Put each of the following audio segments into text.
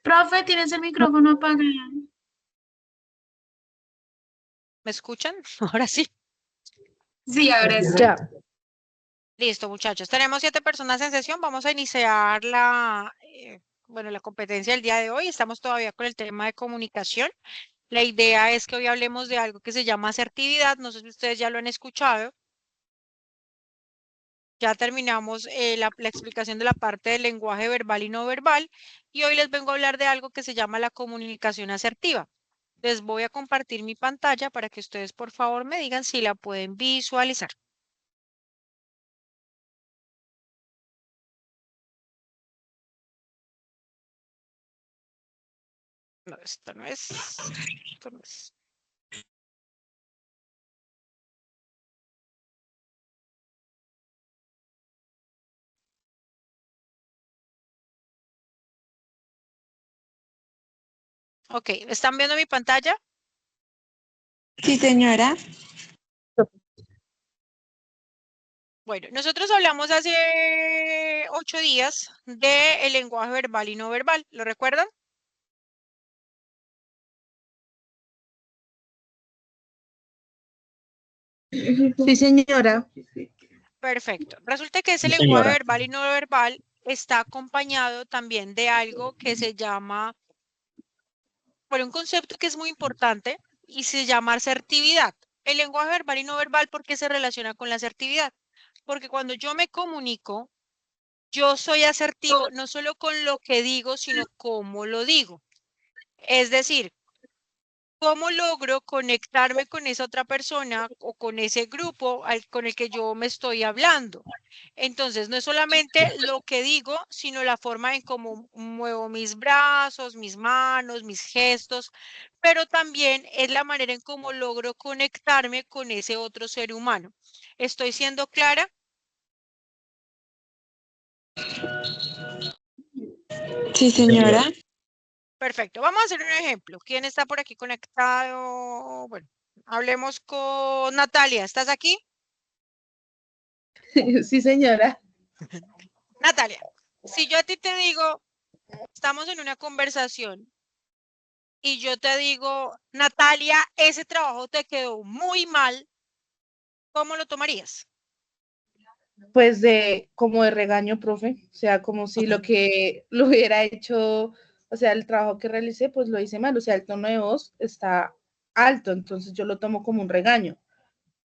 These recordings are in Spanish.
Profe, tienes el micrófono apagado. ¿Me escuchan? Ahora sí. Sí, ahora sí. Ya. Listo, muchachos. Tenemos 7 personas en sesión. Vamos a iniciar la competencia del día de hoy. Estamos todavía con el tema de comunicación. La idea es que hoy hablemos de algo que se llama asertividad. No sé si ustedes ya lo han escuchado. Ya terminamos la explicación de la parte del lenguaje verbal y no verbal. Y hoy les vengo a hablar de algo que se llama la comunicación asertiva. Les voy a compartir mi pantalla para que ustedes, por favor, me digan si la pueden visualizar. No, esto no es. Esto no es. Ok, ¿están viendo mi pantalla? Sí, señora. Bueno, nosotros hablamos hace 8 días del lenguaje verbal y no verbal. ¿Lo recuerdan? Sí, señora. Perfecto. Resulta que ese Sí, lenguaje señora. verbal y no verbal está acompañado también de algo que se llama, por un concepto que es muy importante y se llama asertividad. El lenguaje verbal y no verbal, ¿por qué se relaciona con la asertividad? Porque cuando yo me comunico, yo soy asertivo no solo con lo que digo, sino cómo lo digo. Es decir, ¿cómo logro conectarme con esa otra persona o con ese grupo con el que yo me estoy hablando? Entonces, no es solamente lo que digo, sino la forma en cómo muevo mis brazos, mis manos, mis gestos, pero también es la manera en cómo logro conectarme con ese otro ser humano. ¿Estoy siendo clara? Sí, señora. Perfecto. Vamos a hacer un ejemplo. ¿Quién está por aquí conectado? Bueno, hablemos con Natalia. ¿Estás aquí? Sí, señora. Natalia, si yo a ti te digo, estamos en una conversación y yo te digo, Natalia, ese trabajo te quedó muy mal, ¿cómo lo tomarías? Pues como de regaño, profe. O sea, como si lo que lo hubiera hecho, o sea, el trabajo que realicé, pues lo hice mal. O sea, el tono de voz está alto, entonces yo lo tomo como un regaño.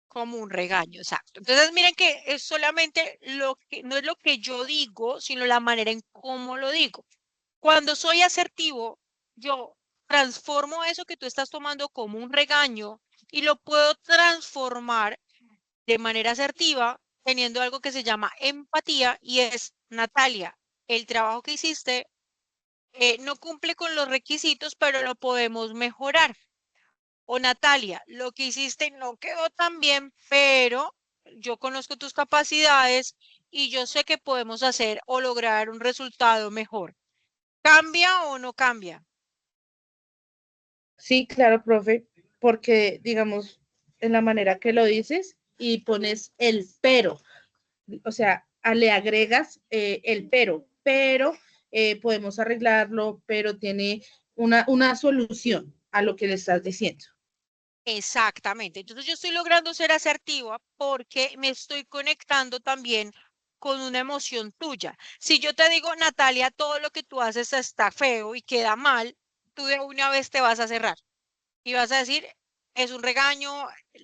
Como un regaño, exacto. Entonces, miren que es solamente lo que, no es lo que yo digo, sino la manera en cómo lo digo. Cuando soy asertivo, yo transformo eso que tú estás tomando como un regaño y lo puedo transformar de manera asertiva, teniendo algo que se llama empatía y es, Natalia, el trabajo que hiciste no cumple con los requisitos, pero lo podemos mejorar. O Natalia, lo que hiciste no quedó tan bien, pero yo conozco tus capacidades y yo sé que podemos hacer o lograr un resultado mejor. ¿Cambia o no cambia? Sí, claro, profe, porque digamos, en la manera que lo dices y pones el pero, o sea, le agregas el pero podemos arreglarlo, pero tiene una solución a lo que le estás diciendo. Exactamente. Entonces yo estoy logrando ser asertiva porque me estoy conectando también con una emoción tuya. Si yo te digo, Natalia, todo lo que tú haces está feo y queda mal, tú de una vez te vas a cerrar y vas a decir, es un regaño,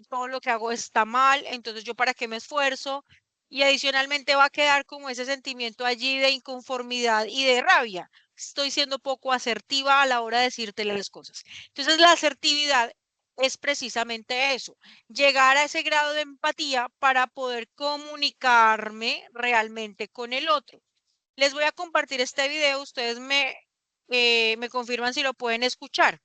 todo lo que hago está mal, entonces yo para qué me esfuerzo. Y adicionalmente va a quedar como ese sentimiento allí de inconformidad y de rabia. Estoy siendo poco asertiva a la hora de decirte las cosas. Entonces la asertividad es precisamente eso, llegar a ese grado de empatía para poder comunicarme realmente con el otro. Les voy a compartir este video, ustedes me confirman si lo pueden escuchar.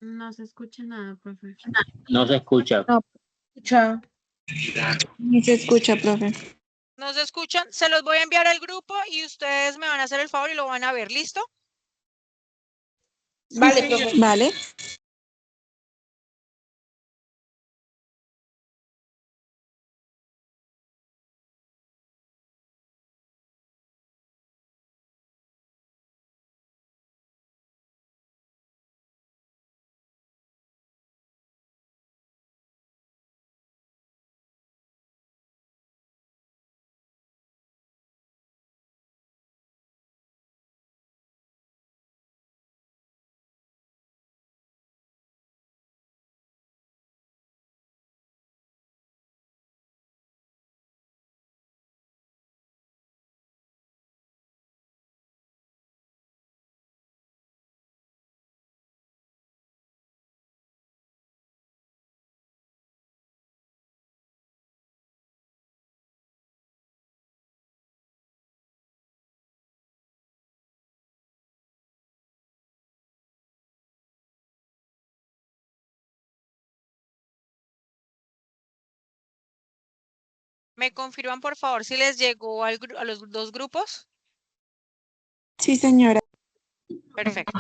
No se escucha nada, profe. No se escucha. No, escucha. Ni se escucha, profe. ¿No se escuchan? Se los voy a enviar al grupo y ustedes me van a hacer el favor y lo van a ver. ¿Listo? Vale, profe. Vale. ¿Me confirman, por favor, si les llegó a los dos grupos? Sí, señora. Perfecto.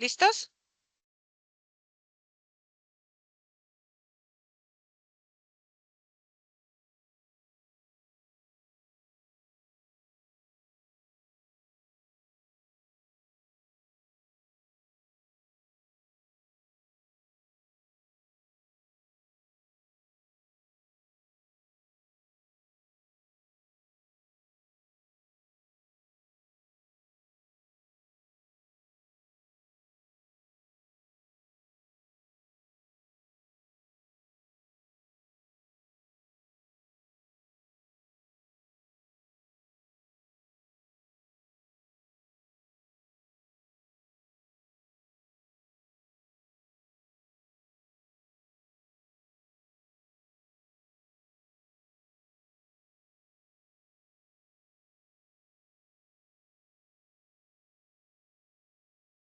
¿Listos?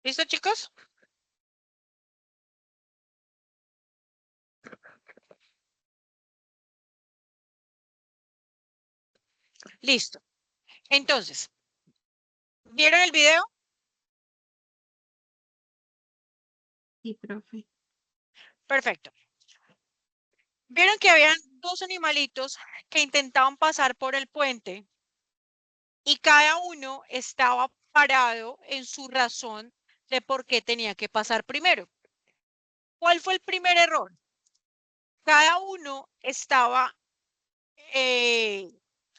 ¿Listo, chicos? Listo. Entonces, ¿vieron el video? Sí, profe. Perfecto. Vieron que habían dos animalitos que intentaban pasar por el puente y cada uno estaba parado en su razón de por qué tenía que pasar primero. ¿Cuál fue el primer error? Cada uno estaba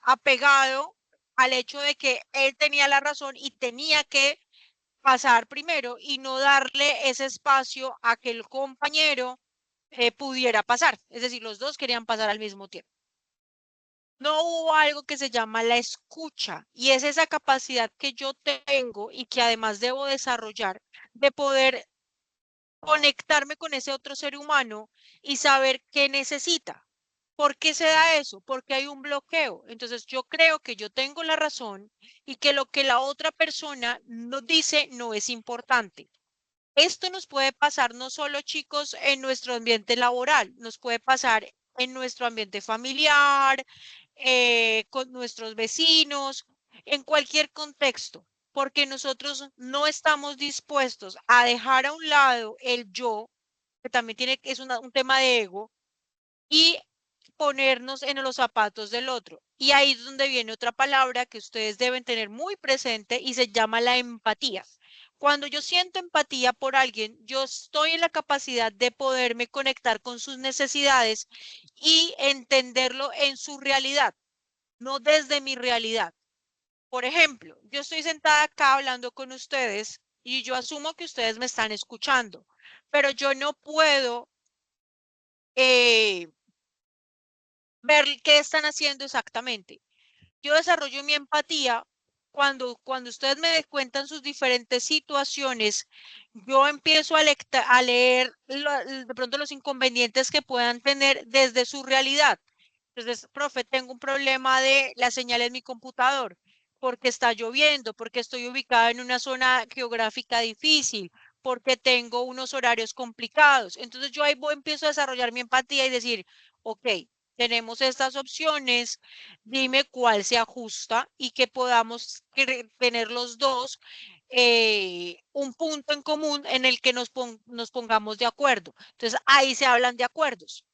apegado al hecho de que él tenía la razón y tenía que pasar primero y no darle ese espacio a que el compañero pudiera pasar. Es decir, los dos querían pasar al mismo tiempo. No hubo algo que se llama la escucha y es esa capacidad que yo tengo y que además debo desarrollar de poder conectarme con ese otro ser humano y saber qué necesita. ¿Por qué se da eso? Porque hay un bloqueo. Entonces yo creo que yo tengo la razón y que lo que la otra persona nos dice no es importante. Esto nos puede pasar no solo, chicos, en nuestro ambiente laboral, nos puede pasar en nuestro ambiente familiar, con nuestros vecinos, en cualquier contexto, porque nosotros no estamos dispuestos a dejar a un lado el yo, que también es un tema de ego, y ponernos en los zapatos del otro. Y ahí es donde viene otra palabra que ustedes deben tener muy presente y se llama la empatía. Cuando yo siento empatía por alguien, yo estoy en la capacidad de poderme conectar con sus necesidades y entenderlo en su realidad, no desde mi realidad. Por ejemplo, yo estoy sentada acá hablando con ustedes y yo asumo que ustedes me están escuchando, pero yo no puedo ver qué están haciendo exactamente. Yo desarrollo mi empatía cuando ustedes me cuentan sus diferentes situaciones, yo empiezo a leer de pronto los inconvenientes que puedan tener desde su realidad. Entonces, profe, tengo un problema de la señal en mi computador, porque está lloviendo, porque estoy ubicada en una zona geográfica difícil, porque tengo unos horarios complicados. Entonces, yo ahí empiezo a desarrollar mi empatía y decir, ok, tenemos estas opciones, dime cuál se ajusta y que podamos tener los dos un punto en común en el que nos pongamos de acuerdo. Entonces, ahí se hablan de acuerdos.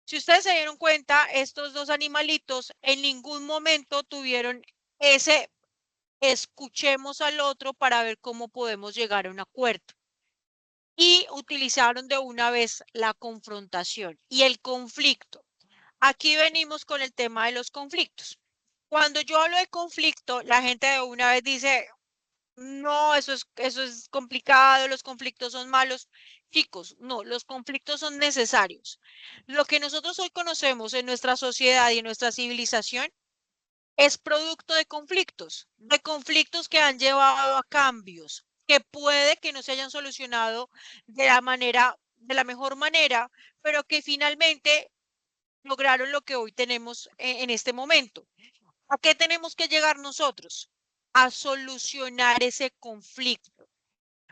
Si ustedes se dieron cuenta, estos dos animalitos en ningún momento tuvieron ese escuchemos al otro para ver cómo podemos llegar a un acuerdo. Y utilizaron de una vez la confrontación y el conflicto. Aquí venimos con el tema de los conflictos. Cuando yo hablo de conflicto, la gente de una vez dice, no, eso es complicado, los conflictos son malos. Chicos, no, los conflictos son necesarios. Lo que nosotros hoy conocemos en nuestra sociedad y en nuestra civilización es producto de conflictos que han llevado a cambios, que puede que no se hayan solucionado de la mejor manera, pero que finalmente lograron lo que hoy tenemos en este momento. ¿A qué tenemos que llegar nosotros? A solucionar ese conflicto.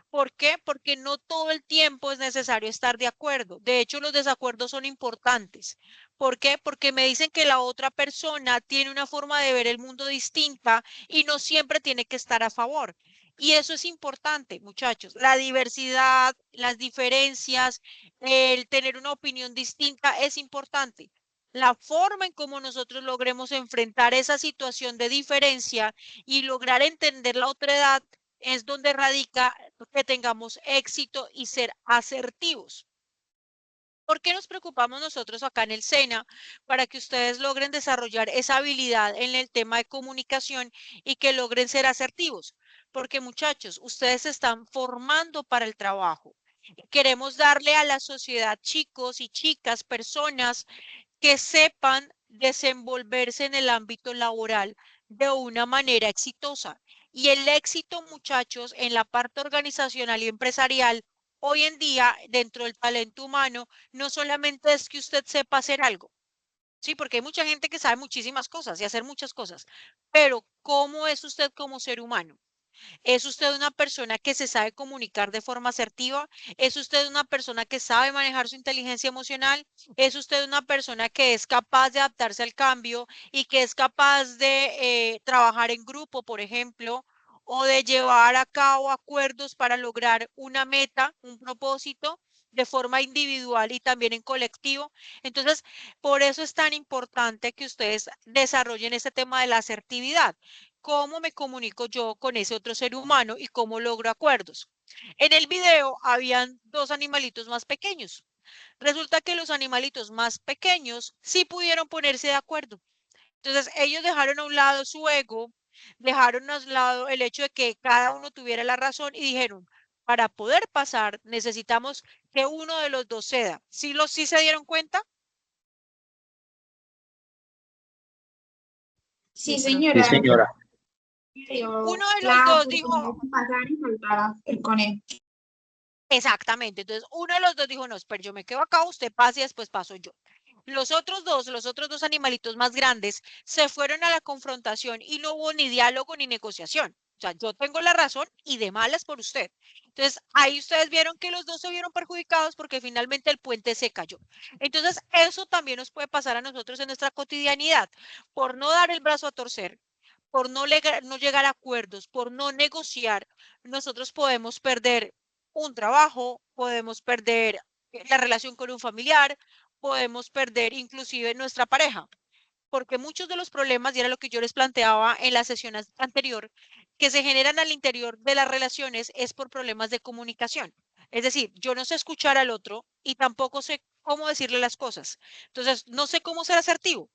¿Por qué? Porque no todo el tiempo es necesario estar de acuerdo. De hecho, los desacuerdos son importantes. ¿Por qué? Porque me dicen que la otra persona tiene una forma de ver el mundo distinta y no siempre tiene que estar a favor. Y eso es importante, muchachos. La diversidad, las diferencias, el tener una opinión distinta es importante. La forma en cómo nosotros logremos enfrentar esa situación de diferencia y lograr entender la otra edad es donde radica que tengamos éxito y ser asertivos. ¿Por qué nos preocupamos nosotros acá en el SENA? Para que ustedes logren desarrollar esa habilidad en el tema de comunicación y que logren ser asertivos. Porque muchachos, ustedes se están formando para el trabajo. Queremos darle a la sociedad chicos y chicas, personas que sepan desenvolverse en el ámbito laboral de una manera exitosa. Y el éxito, muchachos, en la parte organizacional y empresarial, hoy en día, dentro del talento humano, no solamente es que usted sepa hacer algo, sí, porque hay mucha gente que sabe muchísimas cosas y hacer muchas cosas, pero ¿cómo es usted como ser humano? ¿Es usted una persona que se sabe comunicar de forma asertiva? ¿Es usted una persona que sabe manejar su inteligencia emocional? ¿Es usted una persona que es capaz de adaptarse al cambio y que es capaz de trabajar en grupo, por ejemplo, o de llevar a cabo acuerdos para lograr una meta, un propósito? De forma individual y también en colectivo. Entonces, por eso es tan importante que ustedes desarrollen este tema de la asertividad. ¿Cómo me comunico yo con ese otro ser humano y cómo logro acuerdos? En el video habían dos animalitos más pequeños. Resulta que los animalitos más pequeños sí pudieron ponerse de acuerdo. Entonces ellos dejaron a un lado su ego, dejaron a un lado el hecho de que cada uno tuviera la razón y dijeron, para poder pasar necesitamos que uno de los dos ceda. ¿Sí se dieron cuenta? Sí, Sí, señora. Sí, señora. Uno de los dos dijo, pasar y faltara el conejo. exactamente. Entonces, uno de los dos dijo, no, pero yo me quedo acá, usted pasa y después paso yo. Los otros dos animalitos más grandes se fueron a la confrontación y no hubo ni diálogo ni negociación. O sea, yo tengo la razón y de malas por usted. Entonces, ahí ustedes vieron que los dos se vieron perjudicados porque finalmente el puente se cayó. Entonces, eso también nos puede pasar a nosotros en nuestra cotidianidad. Por no dar el brazo a torcer, por no llegar a acuerdos, por no negociar, nosotros podemos perder un trabajo, podemos perder la relación con un familiar, podemos perder inclusive nuestra pareja, porque muchos de los problemas, y era lo que yo les planteaba en la sesión anterior, que se generan al interior de las relaciones es por problemas de comunicación. Es decir, yo no sé escuchar al otro y tampoco sé cómo decirle las cosas. Entonces, no sé cómo ser asertivo.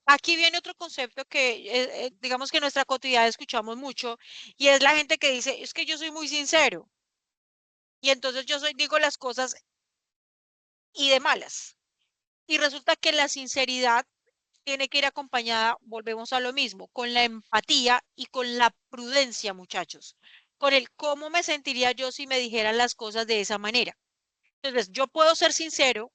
Aquí viene otro concepto que digamos que en nuestra cotidiana escuchamos mucho y es la gente que dice, es que yo soy muy sincero y entonces digo las cosas y de malas. Y resulta que la sinceridad tiene que ir acompañada, volvemos a lo mismo, con la empatía y con la prudencia, muchachos. Con el cómo me sentiría yo si me dijeran las cosas de esa manera. Entonces, yo puedo ser sincero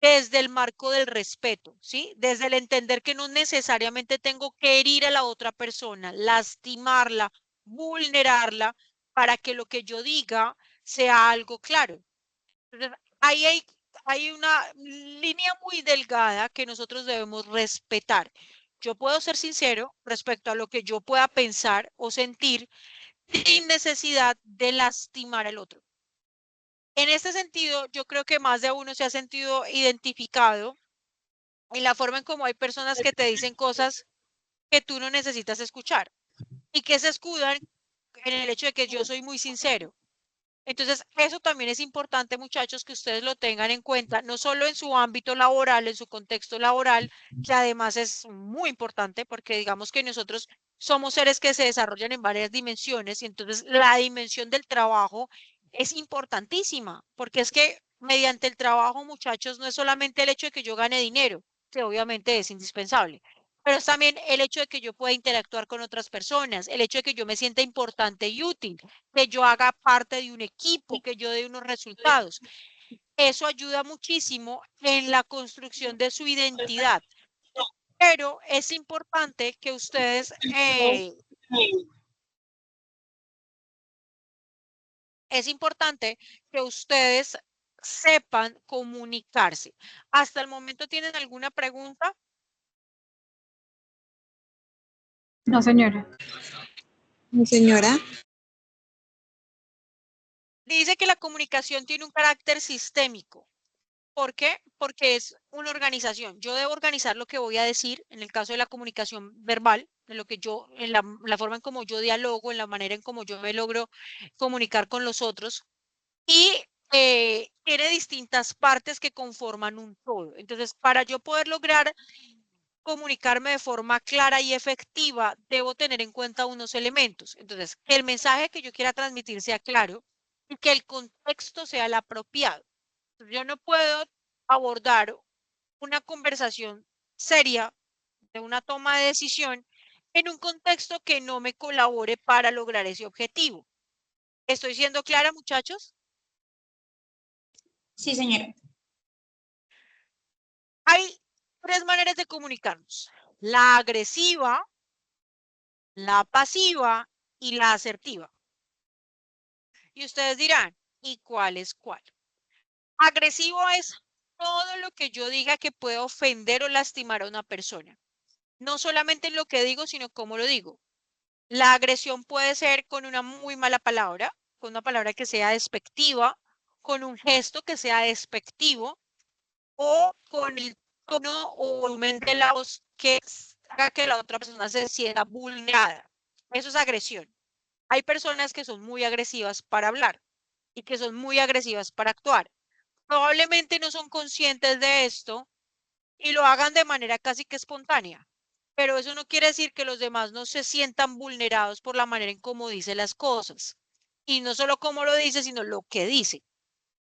desde el marco del respeto, ¿sí? Desde el entender que no necesariamente tengo que herir a la otra persona, lastimarla, vulnerarla, para que lo que yo diga sea algo claro. Entonces, ahí hay una línea muy delgada que nosotros debemos respetar. Yo puedo ser sincero respecto a lo que yo pueda pensar o sentir, sin necesidad de lastimar al otro. En este sentido, yo creo que más de uno se ha sentido identificado en la forma en cómo hay personas que te dicen cosas que tú no necesitas escuchar y que se escudan en el hecho de que yo soy muy sincero. Entonces, eso también es importante, muchachos, que ustedes lo tengan en cuenta, no solo en su ámbito laboral, en su contexto laboral, que además es muy importante porque digamos que nosotros somos seres que se desarrollan en varias dimensiones y entonces la dimensión del trabajo es importantísima, porque es que mediante el trabajo, muchachos, no es solamente el hecho de que yo gane dinero, que obviamente es indispensable, pero es también el hecho de que yo pueda interactuar con otras personas, el hecho de que yo me sienta importante y útil, que yo haga parte de un equipo, que yo dé unos resultados. Eso ayuda muchísimo en la construcción de su identidad. Pero es importante que ustedes, sepan comunicarse. ¿Hasta el momento tienen alguna pregunta? No, señora. Mi señora. Dice que la comunicación tiene un carácter sistémico. ¿Por qué? Porque es una organización. Yo debo organizar lo que voy a decir en el caso de la comunicación verbal, en lo que yo, en la forma en cómo yo dialogo, en la manera en cómo yo me logro comunicar con los otros. Y tiene distintas partes que conforman un todo. Entonces, para yo poder lograr comunicarme de forma clara y efectiva, debo tener en cuenta unos elementos. Entonces, que el mensaje que yo quiera transmitir sea claro y que el contexto sea el apropiado. Yo no puedo abordar una conversación seria de una toma de decisión en un contexto que no me colabore para lograr ese objetivo. ¿Estoy siendo clara, muchachos? Sí, señora. Hay tres maneras de comunicarnos: la agresiva, la pasiva y la asertiva. Y ustedes dirán, ¿y cuál es cuál? Agresivo es todo lo que yo diga que puede ofender o lastimar a una persona. No solamente en lo que digo, sino cómo lo digo. La agresión puede ser con una muy mala palabra, con una palabra que sea despectiva, con un gesto que sea despectivo o con el tono o volumen de la voz que haga que la otra persona se sienta vulnerada. Eso es agresión. Hay personas que son muy agresivas para hablar y que son muy agresivas para actuar. Probablemente no son conscientes de esto y lo hagan de manera casi que espontánea. Pero eso no quiere decir que los demás no se sientan vulnerados por la manera en cómo dice las cosas. Y no solo cómo lo dice, sino lo que dice.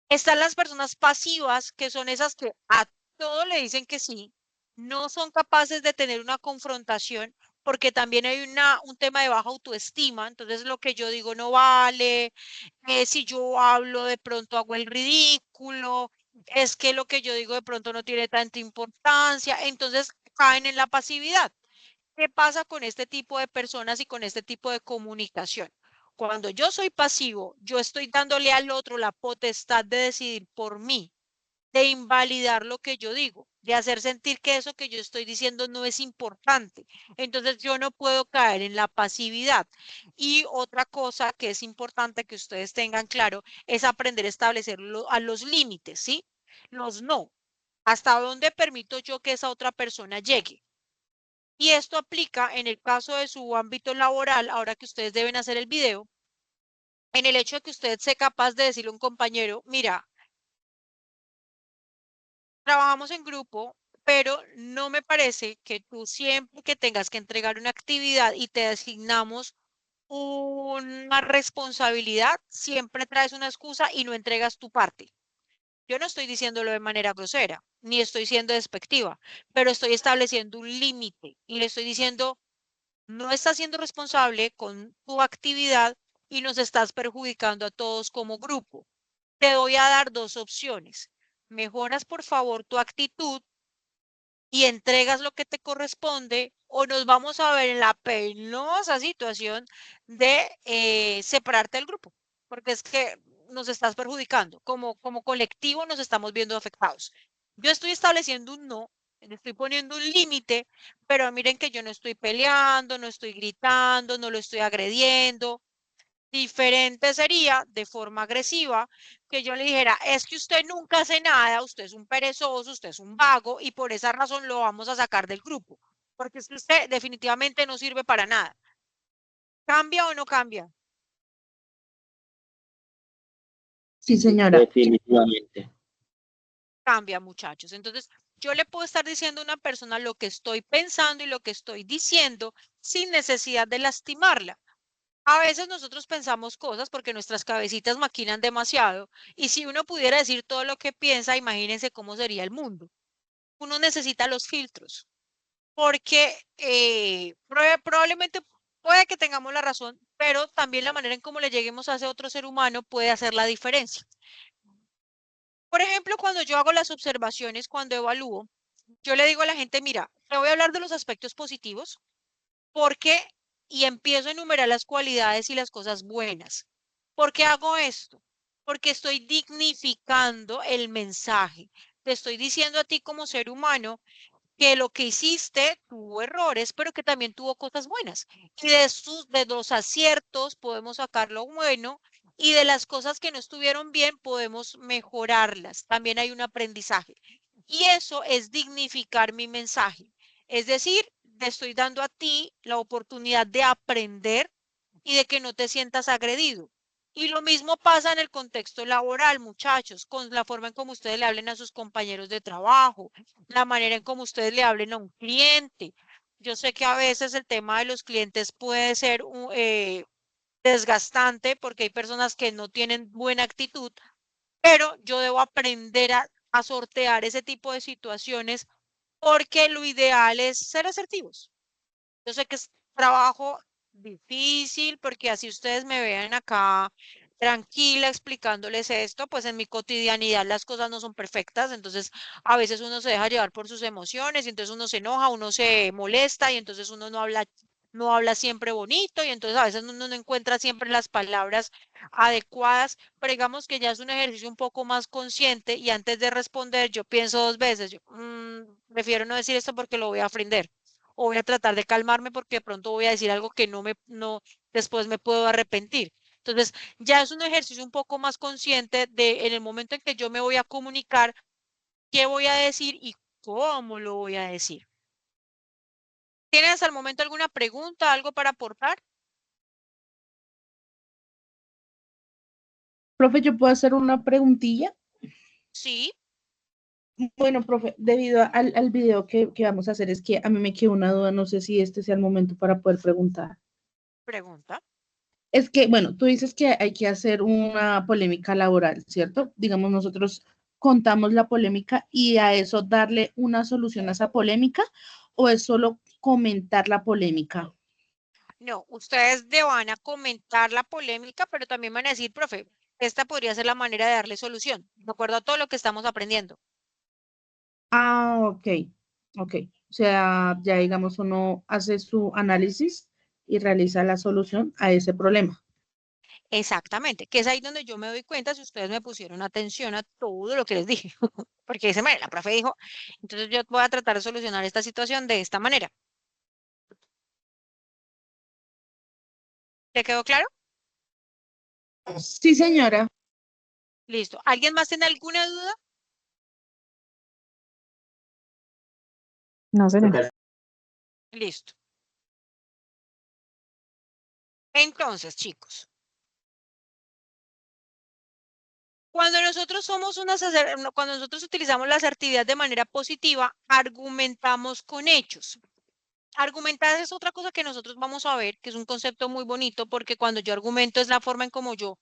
Están las personas pasivas, que son esas que a todo le dicen que sí, no son capaces de tener una confrontación, porque también hay un tema de baja autoestima, entonces lo que yo digo no vale, si yo hablo de pronto hago el ridículo, es que lo que yo digo de pronto no tiene tanta importancia, entonces caen en la pasividad. ¿Qué pasa con este tipo de personas y con este tipo de comunicación? Cuando yo soy pasivo, yo estoy dándole al otro la potestad de decidir por mí, de invalidar lo que yo digo, de hacer sentir que eso que yo estoy diciendo no es importante. Entonces yo no puedo caer en la pasividad. Y otra cosa que es importante que ustedes tengan claro es aprender a establecer a los límites, ¿sí? Los no. ¿Hasta dónde permito yo que esa otra persona llegue? Y esto aplica en el caso de su ámbito laboral, ahora que ustedes deben hacer el video, en el hecho de que usted sea capaz de decirle a un compañero, mira, trabajamos en grupo, pero no me parece que tú siempre que tengas que entregar una actividad y te asignamos una responsabilidad, siempre traes una excusa y no entregas tu parte. Yo no estoy diciéndolo de manera grosera, ni estoy siendo despectiva, pero estoy estableciendo un límite y le estoy diciendo, no estás siendo responsable con tu actividad y nos estás perjudicando a todos como grupo. Te voy a dar dos opciones. Mejoras, por favor, tu actitud y entregas lo que te corresponde, o nos vamos a ver en la penosa situación de separarte del grupo, porque es que nos estás perjudicando. Como colectivo nos estamos viendo afectados. Yo estoy estableciendo un no, estoy poniendo un límite, pero miren que yo no estoy peleando, no estoy gritando, no lo estoy agrediendo. Diferente sería de forma agresiva que yo le dijera, es que usted nunca hace nada, usted es un perezoso, usted es un vago y por esa razón lo vamos a sacar del grupo, porque es que usted definitivamente no sirve para nada. ¿Cambia o no cambia? Sí, señora. Definitivamente. Cambia, muchachos. Entonces, yo le puedo estar diciendo a una persona lo que estoy pensando y lo que estoy diciendo sin necesidad de lastimarla. A veces nosotros pensamos cosas porque nuestras cabecitas maquinan demasiado y si uno pudiera decir todo lo que piensa, imagínense cómo sería el mundo. Uno necesita los filtros porque probablemente puede que tengamos la razón, pero también la manera en cómo le lleguemos a ese otro ser humano puede hacer la diferencia. Por ejemplo, cuando yo hago las observaciones, cuando evalúo, yo le digo a la gente, mira, te voy a hablar de los aspectos positivos porque y empiezo a enumerar las cualidades y las cosas buenas. ¿Por qué hago esto? Porque estoy dignificando el mensaje. Te estoy diciendo a ti como ser humano que lo que hiciste tuvo errores, pero que también tuvo cosas buenas. Y de los aciertos podemos sacar lo bueno y de las cosas que no estuvieron bien podemos mejorarlas. También hay un aprendizaje. Y eso es dignificar mi mensaje. Es decir, te estoy dando a ti la oportunidad de aprender y de que no te sientas agredido. Y lo mismo pasa en el contexto laboral, muchachos, con la forma en cómo ustedes le hablen a sus compañeros de trabajo, la manera en cómo ustedes le hablen a un cliente. Yo sé que a veces el tema de los clientes puede ser desgastante porque hay personas que no tienen buena actitud, pero yo debo aprender a sortear ese tipo de situaciones porque lo ideal es ser asertivos. Yo sé que es trabajo difícil porque así ustedes me vean acá tranquila explicándoles esto, pues en mi cotidianidad las cosas no son perfectas, entonces a veces uno se deja llevar por sus emociones y entonces uno se enoja, uno se molesta y entonces uno no habla siempre bonito y entonces a veces uno no encuentra siempre las palabras adecuadas, pero digamos que ya es un ejercicio un poco más consciente y antes de responder yo pienso dos veces, yo prefiero no decir esto porque lo voy a ofender o voy a tratar de calmarme porque de pronto voy a decir algo que después me puedo arrepentir. Entonces, ya es un ejercicio un poco más consciente de en el momento en que yo me voy a comunicar, qué voy a decir y cómo lo voy a decir. ¿Tienes hasta el momento alguna pregunta, algo para aportar? Profe, ¿yo puedo hacer una preguntilla? Sí, Bueno, profe, debido al video que vamos a hacer, es que a mí me quedó una duda, no sé si este sea el momento para poder preguntar. pregunta. Es que, bueno, tú dices que hay que hacer una polémica laboral, ¿cierto? Digamos, nosotros contamos la polémica y a eso darle una solución a esa polémica, ¿o es solo comentar la polémica? No, ustedes le van a comentar la polémica, pero también van a decir, profe, esta podría ser la manera de darle solución, de acuerdo a todo lo que estamos aprendiendo. Ah, ok, ok. O sea, ya digamos, uno hace su análisis y realiza la solución a ese problema. Exactamente, que es ahí donde yo me doy cuenta si ustedes me pusieron atención a todo lo que les dije, porque ese manera la profe dijo, entonces yo voy a tratar de solucionar esta situación de esta manera. ¿Te quedó claro? Sí, señora. Listo. ¿Alguien más tiene alguna duda? No, señora. Listo. Entonces, chicos, cuando nosotros utilizamos la asertividad de manera positiva, argumentamos con hechos. Argumentar es otra cosa que nosotros vamos a ver, que es un concepto muy bonito, porque cuando yo argumento es la forma en cómo yo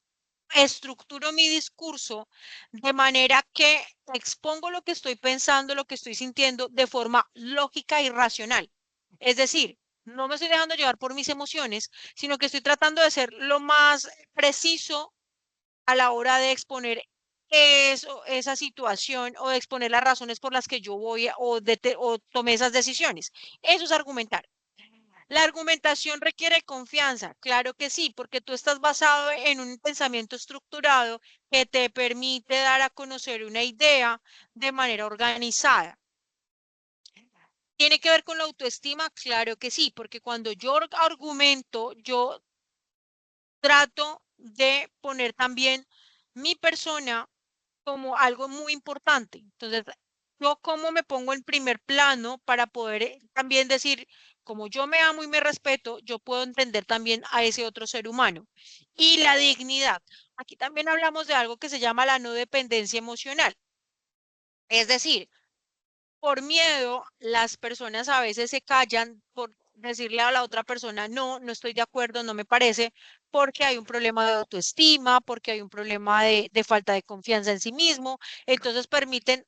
estructuro mi discurso de manera que expongo lo que estoy pensando, lo que estoy sintiendo de forma lógica y racional. Es decir, no me estoy dejando llevar por mis emociones, sino que estoy tratando de ser lo más preciso a la hora de exponer esa situación o de exponer las razones por las que yo o tomé esas decisiones. Eso es argumentar. La argumentación requiere confianza, claro que sí, porque tú estás basado en un pensamiento estructurado que te permite dar a conocer una idea de manera organizada. ¿Tiene que ver con la autoestima? Claro que sí, porque cuando yo argumento, yo trato de poner también mi persona como algo muy importante. Entonces, yo cómo me pongo en primer plano para poder también decir, como yo me amo y me respeto, yo puedo entender también a ese otro ser humano. Y la dignidad. Aquí también hablamos de algo que se llama la no dependencia emocional. Es decir, por miedo, las personas a veces se callan por decirle a la otra persona, no, no estoy de acuerdo, no me parece, porque hay un problema de autoestima, porque hay un problema de falta de confianza en sí mismo. Entonces permiten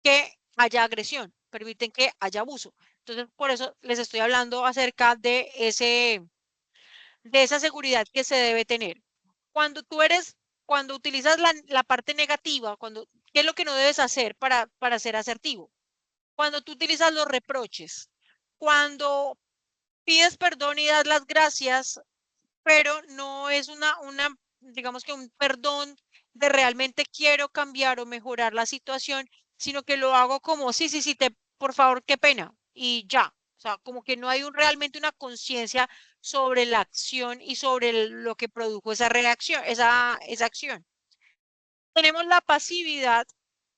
que haya agresión, permiten que haya abuso. Entonces, por eso les estoy hablando acerca de esa seguridad que se debe tener. Cuando tú eres, cuando utilizas la parte negativa, ¿qué es lo que no debes hacer para ser asertivo? Cuando tú utilizas los reproches, cuando pides perdón y das las gracias, pero no es digamos que un perdón de realmente quiero cambiar o mejorar la situación, sino que lo hago como, sí, sí, sí, por favor, qué pena, y ya. O sea, como que no hay realmente una conciencia sobre la acción y sobre lo que produjo esa reacción, esa acción. Tenemos la pasividad,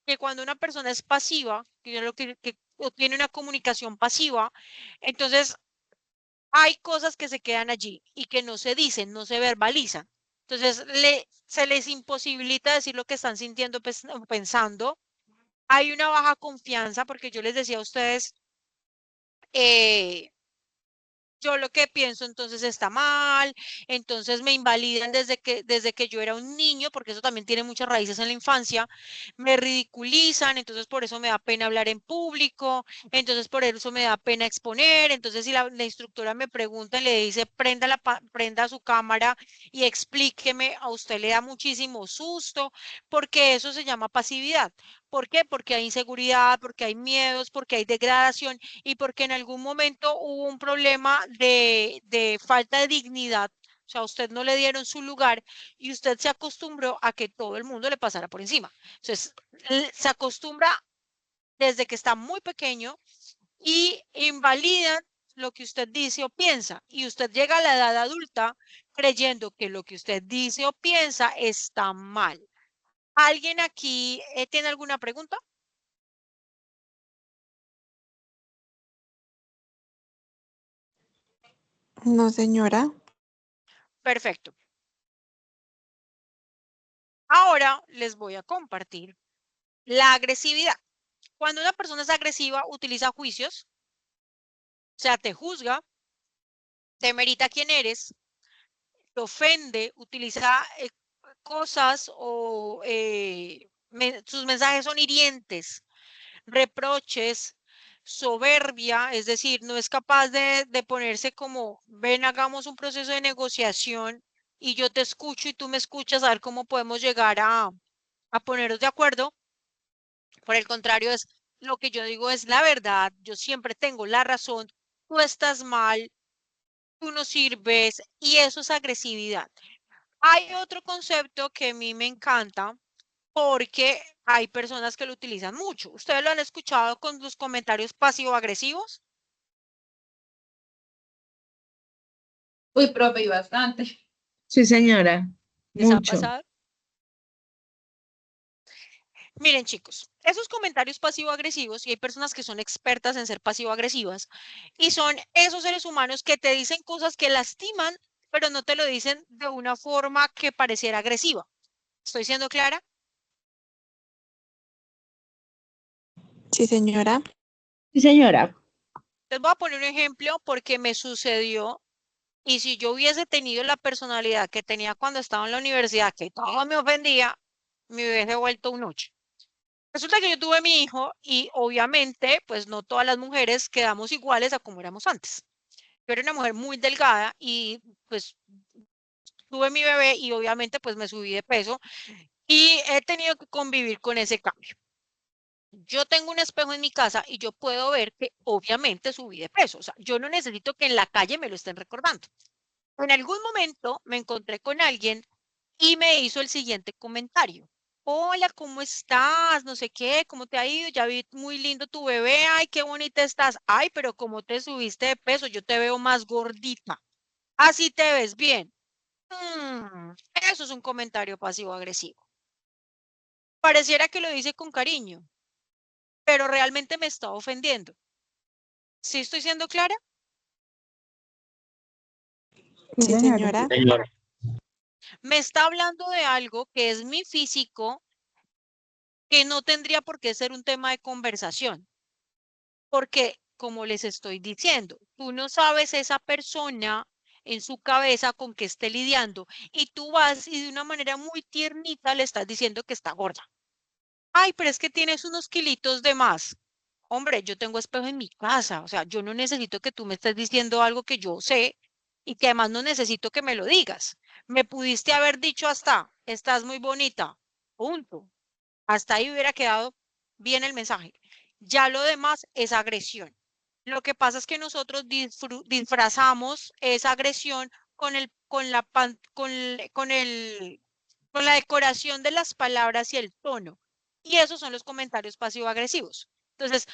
que cuando una persona es pasiva, que es lo que o tiene una comunicación pasiva, entonces hay cosas que se quedan allí y que no se dicen, no se verbalizan. Entonces se les imposibilita decir lo que están sintiendo o pensando. Hay una baja confianza porque yo les decía a ustedes, eh, yo lo que pienso entonces está mal, entonces me invalidan desde que yo era un niño, porque eso también tiene muchas raíces en la infancia, me ridiculizan, entonces por eso me da pena hablar en público, entonces por eso me da pena exponer, entonces si la instructora me pregunta y le dice prenda su cámara y explíqueme, a usted le da muchísimo susto, porque eso se llama pasividad. ¿Por qué? Porque hay inseguridad, porque hay miedos, porque hay degradación y porque en algún momento hubo un problema de falta de dignidad, o sea, a usted no le dieron su lugar y usted se acostumbró a que todo el mundo le pasara por encima. Entonces, se acostumbra desde que está muy pequeño y invalida lo que usted dice o piensa. Y usted llega a la edad adulta creyendo que lo que usted dice o piensa está mal. ¿Alguien aquí tiene alguna pregunta? No, señora. Perfecto. Ahora les voy a compartir la agresividad. Cuando una persona es agresiva, utiliza juicios, o sea, te juzga, te merita quién eres, te ofende, utiliza cosas o sus mensajes son hirientes, reproches, soberbia, es decir, no es capaz de ponerse como, ven, hagamos un proceso de negociación y yo te escucho y tú me escuchas, a ver cómo podemos llegar a ponernos de acuerdo. Por el contrario, es lo que yo digo es la verdad, yo siempre tengo la razón, tú estás mal, tú no sirves y eso es agresividad. Hay otro concepto que a mí me encanta porque hay personas que lo utilizan mucho. ¿Ustedes lo han escuchado con los comentarios pasivo-agresivos? Uy, profe, y bastante. Sí, señora, ¿Les ha mucho. pasado? Miren, chicos, esos comentarios pasivo-agresivos, y hay personas que son expertas en ser pasivo-agresivas, y son esos seres humanos que te dicen cosas que lastiman, pero no te lo dicen de una forma que pareciera agresiva. ¿Estoy siendo clara? Sí, señora. Sí, señora. Les voy a poner un ejemplo porque me sucedió, y si yo hubiese tenido la personalidad que tenía cuando estaba en la universidad, que todo me ofendía, me hubiese vuelto un 8. Resulta que yo tuve mi hijo y obviamente, pues no todas las mujeres quedamos iguales a como éramos antes. Yo era una mujer muy delgada y pues tuve mi bebé y obviamente pues me subí de peso y he tenido que convivir con ese cambio. Yo tengo un espejo en mi casa y yo puedo ver que obviamente subí de peso. O sea, yo no necesito que en la calle me lo estén recordando. En algún momento me encontré con alguien y me hizo el siguiente comentario. Hola, ¿cómo estás? No sé qué, ¿cómo te ha ido? Ya vi muy lindo tu bebé. Ay, qué bonita estás. Ay, pero ¿cómo te subiste de peso? Yo te veo más gordita. Así te ves bien. Eso es un comentario pasivo-agresivo. Pareciera que lo dice con cariño, pero realmente me está ofendiendo. ¿Sí estoy siendo clara? Sí, señora. Señora. Me está hablando de algo que es mi físico, que no tendría por qué ser un tema de conversación. Porque, como les estoy diciendo, tú no sabes esa persona en su cabeza con qué esté lidiando y tú vas y de una manera muy tiernita le estás diciendo que está gorda. Ay, pero es que tienes unos kilitos de más. Hombre, yo tengo espejo en mi casa, o sea, yo no necesito que tú me estés diciendo algo que yo sé y que además no necesito que me lo digas. Me pudiste haber dicho hasta, estás muy bonita, punto. Hasta ahí hubiera quedado bien el mensaje. Ya lo demás es agresión. Lo que pasa es que nosotros disfrazamos esa agresión con la decoración de las palabras y el tono. Y esos son los comentarios pasivo-agresivos. Entonces,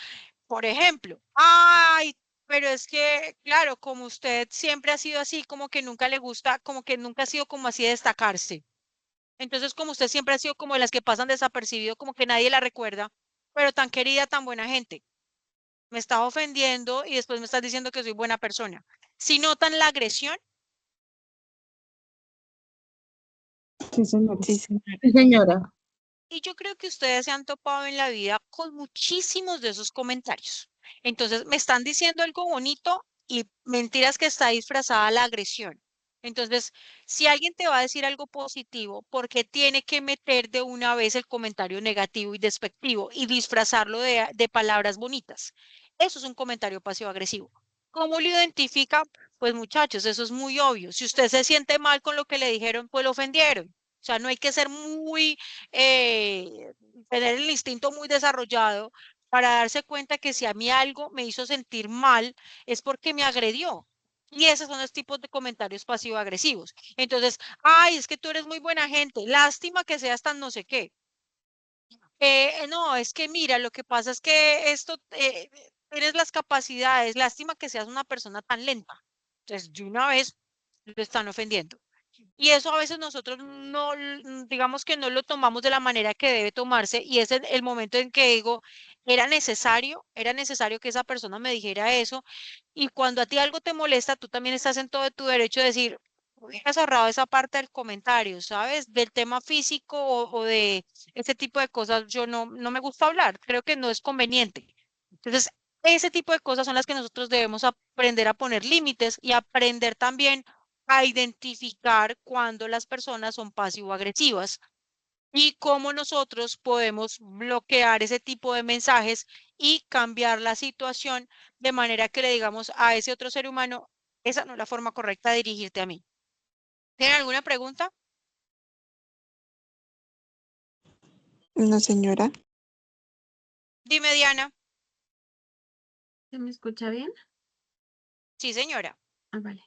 por ejemplo, ay, pero es que, claro, como usted siempre ha sido así, como que nunca le gusta, como que nunca ha sido como así de destacarse. Entonces, como usted siempre ha sido como de las que pasan desapercibido, como que nadie la recuerda, pero tan querida, tan buena gente, me está ofendiendo y después me estás diciendo que soy buena persona. Si notan la agresión, Sí, señora. Sí, señora. Sí, señora. y yo creo que ustedes se han topado en la vida con muchísimos de esos comentarios. Entonces, me están diciendo algo bonito y mentiras que está disfrazada la agresión. Entonces, si alguien te va a decir algo positivo, ¿por qué tiene que meter de una vez el comentario negativo y despectivo y disfrazarlo de palabras bonitas? Eso es un comentario pasivo-agresivo. ¿Cómo lo identifica? Pues muchachos, eso es muy obvio. Si usted se siente mal con lo que le dijeron, pues lo ofendieron. O sea, no hay que ser muy, tener el instinto muy desarrollado para darse cuenta que si a mí algo me hizo sentir mal es porque me agredió. Y esos son los tipos de comentarios pasivo-agresivos. Entonces, ay, es que tú eres muy buena gente, lástima que seas tan no sé qué. No, es que mira, lo que pasa es que esto, tienes las capacidades, lástima que seas una persona tan lenta. Entonces, de una vez lo están ofendiendo. Y eso a veces nosotros no, digamos que no lo tomamos de la manera que debe tomarse y es el momento en que digo, era necesario que esa persona me dijera eso y cuando a ti algo te molesta, tú también estás en todo tu derecho de decir, hubiera cerrado esa parte del comentario, ¿sabes? Del tema físico o de ese tipo de cosas, yo no me gusta hablar, creo que no es conveniente. Entonces, ese tipo de cosas son las que nosotros debemos aprender a poner límites y aprender también a identificar cuando las personas son pasivo-agresivas y cómo nosotros podemos bloquear ese tipo de mensajes y cambiar la situación de manera que le digamos a ese otro ser humano, esa no es la forma correcta de dirigirte a mí. ¿Tienen alguna pregunta? No, señora. Dime, Diana. ¿Se me escucha bien? Sí, señora. Ah, vale.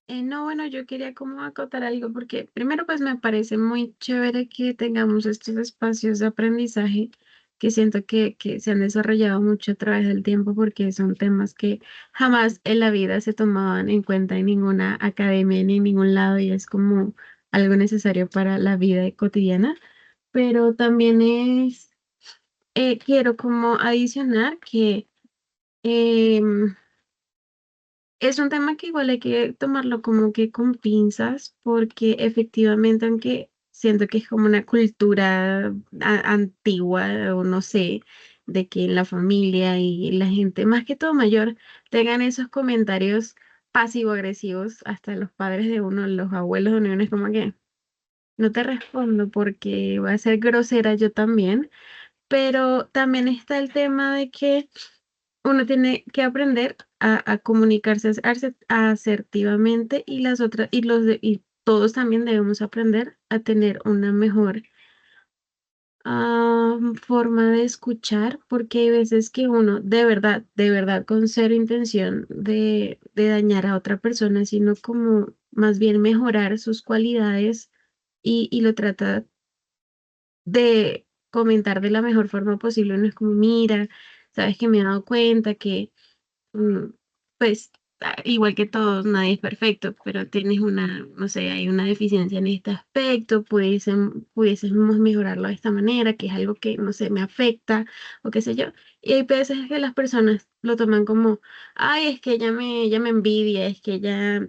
No, bueno, yo quería como acotar algo porque primero pues me parece muy chévere que tengamos estos espacios de aprendizaje que siento que se han desarrollado mucho a través del tiempo porque son temas que jamás en la vida se tomaban en cuenta en ninguna academia ni en ningún lado y es como algo necesario para la vida cotidiana, pero también quiero como adicionar que em, es un tema que igual hay que tomarlo como que con pinzas, porque efectivamente, aunque siento que es como una cultura antigua, o no sé, de que en la familia y la gente, más que todo mayor, tengan esos comentarios pasivo-agresivos, hasta los padres de uno, los abuelos de uno, es como que no te respondo porque voy a ser grosera yo también, pero también está el tema de que uno tiene que aprender a comunicarse asertivamente y las otras y todos también debemos aprender a tener una mejor forma de escuchar, porque hay veces que uno de verdad, con cero intención de dañar a otra persona, sino como más bien mejorar sus cualidades y lo trata de comentar de la mejor forma posible. No es como, mira, sabes que me he dado cuenta que mm, pues igual que todos, nadie es perfecto, pero tienes una, no sé, hay una deficiencia en este aspecto, pudiésemos mejorarlo de esta manera, que es algo que, no sé, me afecta o qué sé yo. Y hay veces que las personas lo toman como, ay, es que ella me envidia, es que ella,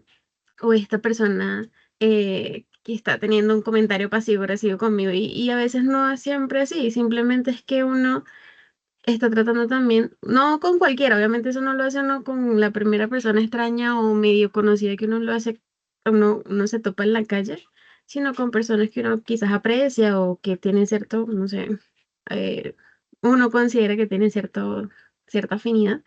o esta persona que está teniendo un comentario pasivo-agresivo conmigo. Y a veces no es siempre así, simplemente es que uno está tratando también, no con cualquiera, obviamente eso no lo hace uno con la primera persona extraña o medio conocida que uno lo hace, uno se topa en la calle, sino con personas que uno quizás aprecia o que tienen cierto, no sé, eh, uno considera que tienen cierta afinidad,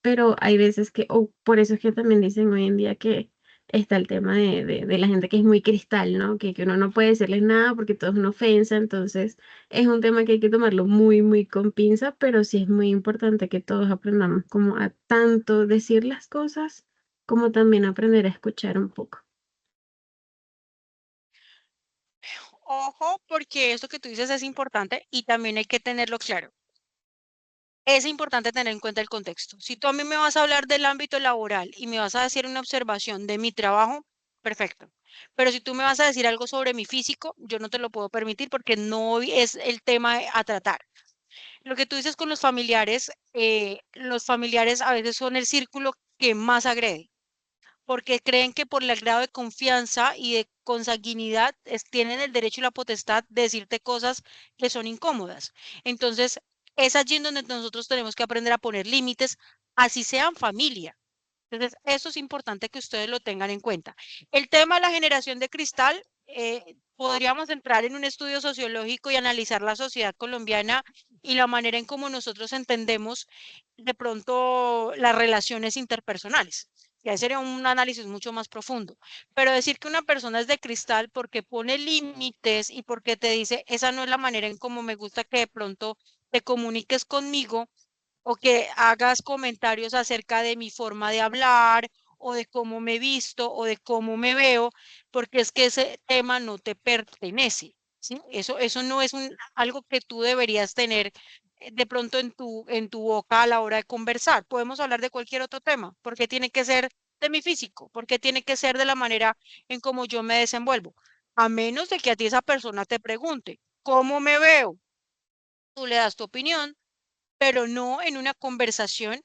pero hay veces que, o por eso es que también dicen hoy en día que está el tema de la gente que es muy cristal, ¿no? Que uno no puede decirles nada porque todo es una ofensa, entonces es un tema que hay que tomarlo muy, muy con pinza, pero sí es muy importante que todos aprendamos como a tanto decir las cosas como también aprender a escuchar un poco. Ojo, porque esto que tú dices es importante y también hay que tenerlo claro. Es importante tener en cuenta el contexto. Si tú a mí me vas a hablar del ámbito laboral y me vas a decir una observación de mi trabajo, perfecto. Pero si tú me vas a decir algo sobre mi físico, yo no te lo puedo permitir porque no es el tema a tratar. Lo que tú dices con los familiares a veces son el círculo que más agrede, porque creen que por el grado de confianza y de consanguinidad tienen el derecho y la potestad de decirte cosas que son incómodas. Entonces, es allí en donde nosotros tenemos que aprender a poner límites, así sean familia. Entonces, eso es importante que ustedes lo tengan en cuenta. El tema de la generación de cristal, podríamos entrar en un estudio sociológico y analizar la sociedad colombiana y la manera en cómo nosotros entendemos de pronto las relaciones interpersonales. Y ahí sería un análisis mucho más profundo. Pero decir que una persona es de cristal porque pone límites y porque te dice, esa no es la manera en cómo me gusta que de pronto te comuniques conmigo, o que hagas comentarios acerca de mi forma de hablar o de cómo me visto o de cómo me veo, porque es que ese tema no te pertenece, ¿sí? Eso no es algo que tú deberías tener de pronto en tu boca a la hora de conversar. Podemos hablar de cualquier otro tema, porque tiene que ser de mi físico, porque tiene que ser de la manera en cómo yo me desenvuelvo, a menos de que a ti esa persona te pregunte, ¿cómo me veo? Tú le das tu opinión, pero no en una conversación,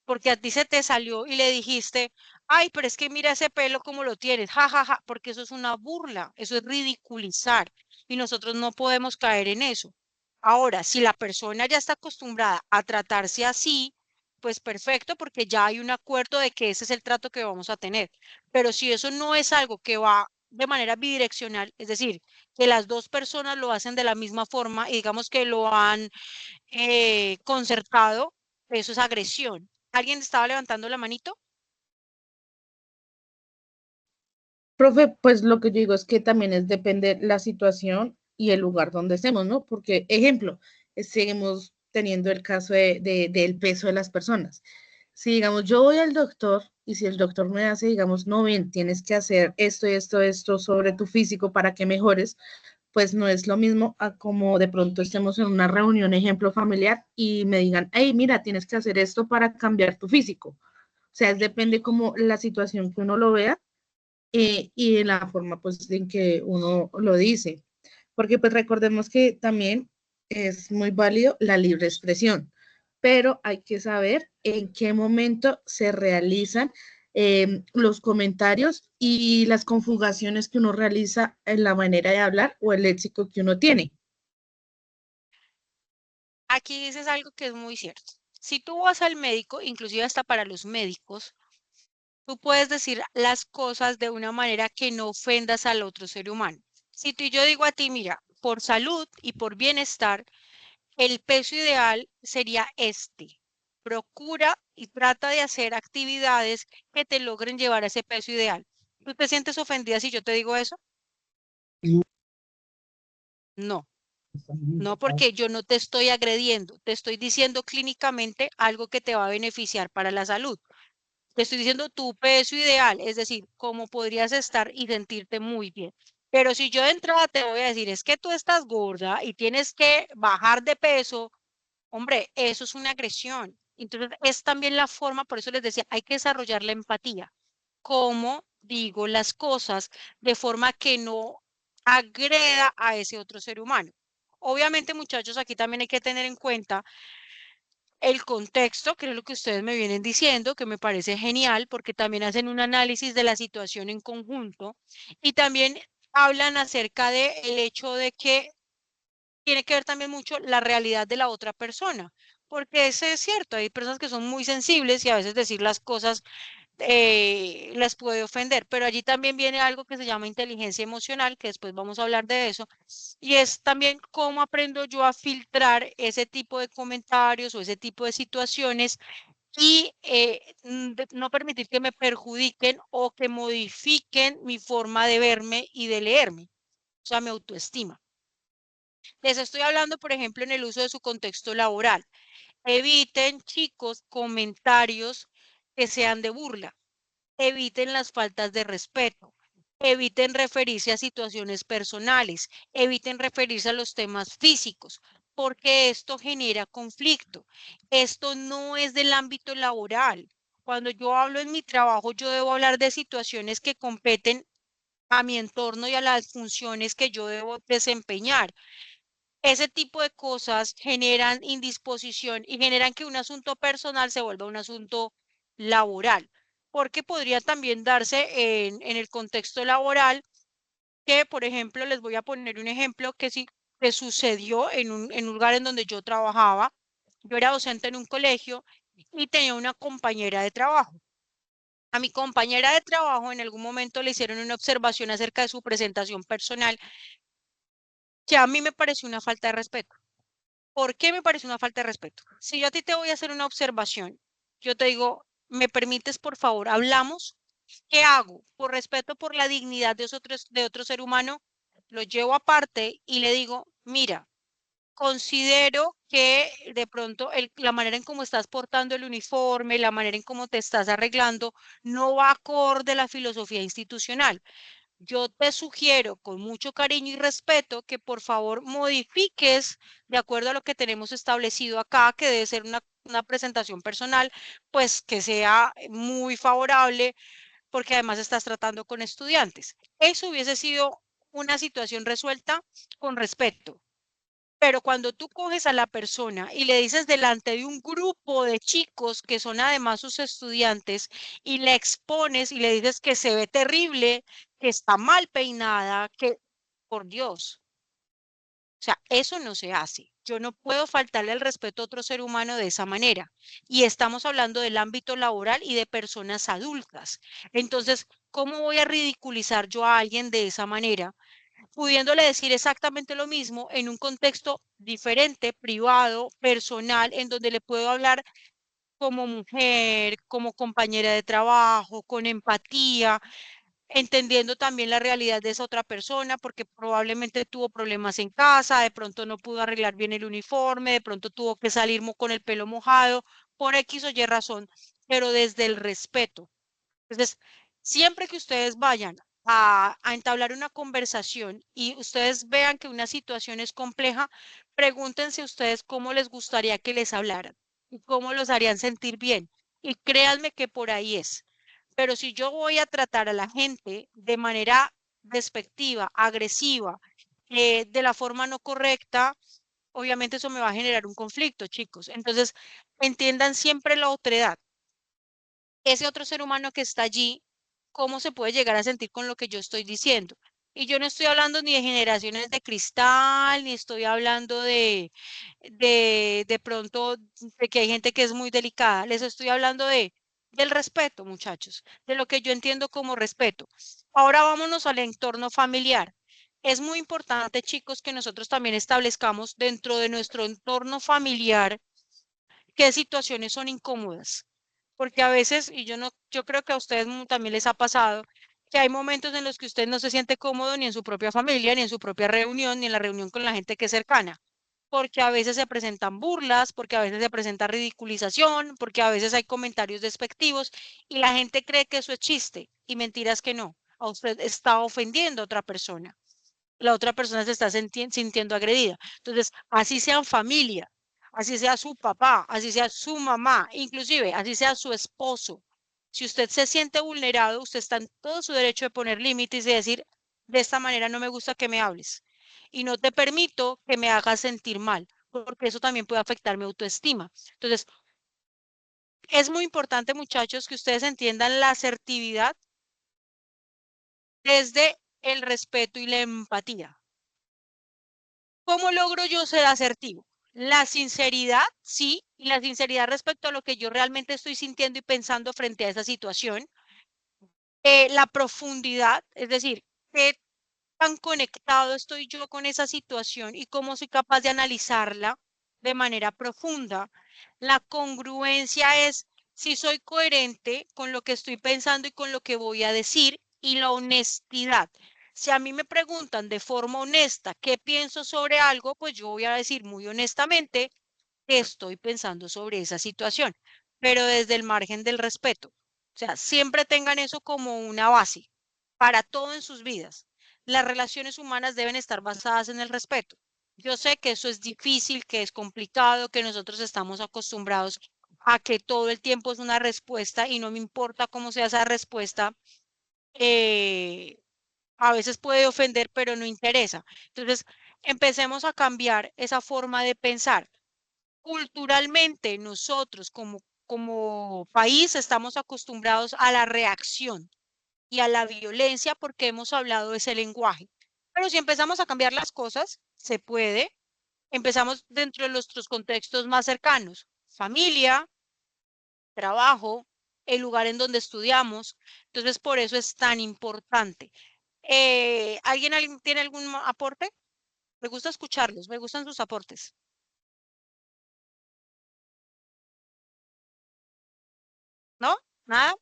porque a ti se te salió y le dijiste, ay, pero es que mira ese pelo como lo tienes, ja, ja, ja, porque eso es una burla, eso es ridiculizar y nosotros no podemos caer en eso. Ahora, si la persona ya está acostumbrada a tratarse así, pues perfecto, porque ya hay un acuerdo de que ese es el trato que vamos a tener. Pero si eso no es algo que va de manera bidireccional, es decir, que las dos personas lo hacen de la misma forma y digamos que lo han concertado, eso es agresión. ¿Alguien estaba levantando la manito? Profe, pues lo que yo digo es que también es depende la situación y el lugar donde estemos, ¿no? Porque, ejemplo, seguimos teniendo el caso del peso de las personas. Si, digamos, yo voy al doctor y si el doctor me hace, digamos, no, bien, tienes que hacer esto y esto, esto sobre tu físico para que mejores, pues no es lo mismo a como de pronto estemos en una reunión, ejemplo familiar, y me digan, hey, mira, tienes que hacer esto para cambiar tu físico. O sea, es depende como la situación que uno lo vea y en la forma pues en que uno lo dice. Porque pues recordemos que también es muy válido la libre expresión, pero hay que saber en qué momento se realizan los comentarios y las conjugaciones que uno realiza en la manera de hablar o el léxico que uno tiene. Aquí dices algo que es muy cierto. Si tú vas al médico, inclusive hasta para los médicos, tú puedes decir las cosas de una manera que no ofendas al otro ser humano. Si tú y yo digo a ti, mira, por salud y por bienestar, el peso ideal sería este. Procura y trata de hacer actividades que te logren llevar a ese peso ideal. ¿Tú te sientes ofendida si yo te digo eso? No, no, porque yo no te estoy agrediendo, te estoy diciendo clínicamente algo que te va a beneficiar para la salud. Te estoy diciendo tu peso ideal, es decir, cómo podrías estar y sentirte muy bien. Pero si yo de entrada te voy a decir, es que tú estás gorda y tienes que bajar de peso, hombre, eso es una agresión Entonces, es también la forma, por eso les decía, hay que desarrollar la empatía. Cómo digo las cosas de forma que no agreda a ese otro ser humano. Obviamente, muchachos, aquí también hay que tener en cuenta el contexto, que es lo que ustedes me vienen diciendo, que me parece genial, porque también hacen un análisis de la situación en conjunto y también hablan acerca del hecho de que tiene que ver también mucho la realidad de la otra persona, porque eso es cierto, hay personas que son muy sensibles y a veces decir las cosas las puede ofender, pero allí también viene algo que se llama inteligencia emocional, que después vamos a hablar de eso, y es también cómo aprendo yo a filtrar ese tipo de comentarios o ese tipo de situaciones y no permitir que me perjudiquen o que modifiquen mi forma de verme y de leerme, o sea, mi autoestima. Les estoy hablando, por ejemplo, en el uso de su contexto laboral. Eviten, chicos, comentarios que sean de burla. Eviten las faltas de respeto. Eviten referirse a situaciones personales. Eviten referirse a los temas físicos, porque esto genera conflicto. Esto no es del ámbito laboral. Cuando yo hablo en mi trabajo, yo debo hablar de situaciones que competen a mi entorno y a las funciones que yo debo desempeñar. Ese tipo de cosas generan indisposición y generan que un asunto personal se vuelva un asunto laboral, porque podría también darse en el contexto laboral que, por ejemplo, les voy a poner un ejemplo que sí que sucedió en un lugar en donde yo trabajaba. Yo era docente en un colegio y tenía una compañera de trabajo. A mi compañera de trabajo en algún momento le hicieron una observación acerca de su presentación personal que a mí me pareció una falta de respeto. ¿Por qué me parece una falta de respeto? Si yo a ti te voy a hacer una observación, yo te digo, ¿me permites, por favor, hablamos? ¿Qué hago? Por respeto por la dignidad de otro ser humano, lo llevo aparte y le digo, mira, considero que de pronto la manera en cómo estás portando el uniforme, la manera en cómo te estás arreglando, no va acorde a la filosofía institucional. Yo te sugiero con mucho cariño y respeto que por favor modifiques de acuerdo a lo que tenemos establecido acá, que debe ser una presentación personal, pues que sea muy favorable, porque además estás tratando con estudiantes. Eso hubiese sido una situación resuelta con respeto. Pero cuando tú coges a la persona y le dices delante de un grupo de chicos que son además sus estudiantes y le expones y le dices que se ve terrible, que está mal peinada, que por Dios, o sea, eso no se hace. Yo no puedo faltarle el respeto a otro ser humano de esa manera. Y estamos hablando del ámbito laboral y de personas adultas. Entonces, ¿cómo voy a ridiculizar yo a alguien de esa manera? Pudiéndole decir exactamente lo mismo en un contexto diferente, privado, personal, en donde le puedo hablar como mujer, como compañera de trabajo, con empatía, entendiendo también la realidad de esa otra persona, porque probablemente tuvo problemas en casa, de pronto no pudo arreglar bien el uniforme, de pronto tuvo que salir con el pelo mojado, por X o Y razón, pero desde el respeto. Entonces, siempre que ustedes vayan a entablar una conversación y ustedes vean que una situación es compleja, pregúntense ustedes cómo les gustaría que les hablaran y cómo los harían sentir bien. Y créanme que por ahí es. Pero si yo voy a tratar a la gente de manera despectiva, agresiva, de la forma no correcta, obviamente eso me va a generar un conflicto, chicos. Entonces, entiendan siempre la otredad. Ese otro ser humano que está allí, ¿cómo se puede llegar a sentir con lo que yo estoy diciendo? Y yo no estoy hablando ni de generaciones de cristal, ni estoy hablando de pronto de que hay gente que es muy delicada. Les estoy hablando del respeto, muchachos, de lo que yo entiendo como respeto. Ahora vámonos al entorno familiar. Es muy importante, chicos, que nosotros también establezcamos dentro de nuestro entorno familiar qué situaciones son incómodas, porque a veces, y yo no, yo creo que a ustedes también les ha pasado, que hay momentos en los que usted no se siente cómodo ni en su propia familia, ni en su propia reunión, ni en la reunión con la gente que es cercana, porque a veces se presentan burlas, porque a veces se presenta ridiculización, porque a veces hay comentarios despectivos y la gente cree que eso es chiste y mentiras que no. A usted está ofendiendo a otra persona. La otra persona se está sintiendo agredida. Entonces, así sean familia, así sea su papá, así sea su mamá, inclusive así sea su esposo. Si usted se siente vulnerado, usted está en todo su derecho de poner límites y decir, de esta manera no me gusta que me hables y no te permito que me hagas sentir mal, porque eso también puede afectar mi autoestima. Entonces, es muy importante, muchachos, que ustedes entiendan la asertividad desde el respeto y la empatía. ¿Cómo logro yo ser asertivo? La sinceridad, sí, y la sinceridad respecto a lo que yo realmente estoy sintiendo y pensando frente a esa situación. La profundidad, es decir, qué tan conectado estoy yo con esa situación y cómo soy capaz de analizarla de manera profunda. La congruencia es si soy coherente con lo que estoy pensando y con lo que voy a decir, y la honestidad. Si a mí me preguntan de forma honesta qué pienso sobre algo, pues yo voy a decir muy honestamente qué estoy pensando sobre esa situación, pero desde el margen del respeto. O sea, siempre tengan eso como una base para todo en sus vidas. Las relaciones humanas deben estar basadas en el respeto. Yo sé que eso es difícil, que es complicado, que nosotros estamos acostumbrados a que todo el tiempo es una respuesta y no me importa cómo sea esa respuesta. eh, a veces puede ofender, pero no interesa. Entonces, empecemos a cambiar esa forma de pensar. Culturalmente, nosotros como país estamos acostumbrados a la reacción y a la violencia porque hemos hablado ese lenguaje. Pero si empezamos a cambiar las cosas, se puede. Empezamos dentro de nuestros contextos más cercanos, familia, trabajo, el lugar en donde estudiamos. Entonces, por eso es tan importante. ¿Alguien tiene algún aporte? Me gusta escucharlos, me gustan sus aportes. ¿No? ¿Nada?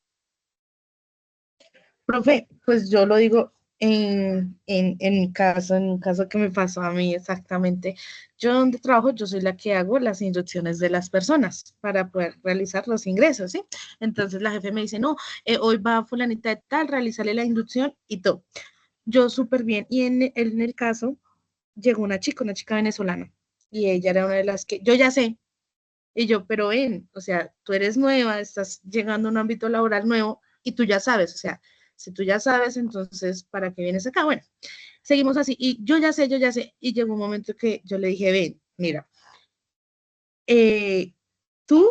Profe, pues yo lo digo en mi caso que me pasó a mí exactamente. Yo donde trabajo, yo soy la que hago las inducciones de las personas para poder realizar los ingresos, ¿sí? Entonces la jefe me dice, no, hoy va fulanita de tal, realizarle la inducción y todo. Yo súper bien. Y en el caso, llegó una chica venezolana, y ella era una de las que, yo ya sé, y yo, pero ven, o sea, tú eres nueva, estás llegando a un ámbito laboral nuevo y tú ya sabes, o sea, si tú ya sabes, entonces, ¿para qué vienes acá? Bueno, seguimos así, y yo ya sé, y llegó un momento que yo le dije, ven, mira, eh, tú,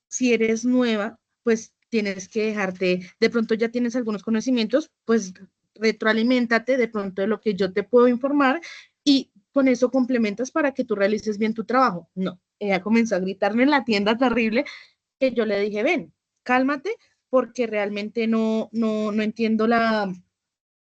si eres nueva, pues tienes que dejarte, de pronto ya tienes algunos conocimientos, pues retroaliméntate de pronto de lo que yo te puedo informar y con eso complementas para que tú realices bien tu trabajo. No, ella comenzó a gritarme en la tienda terrible que yo le dije, ven, cálmate, porque realmente no entiendo La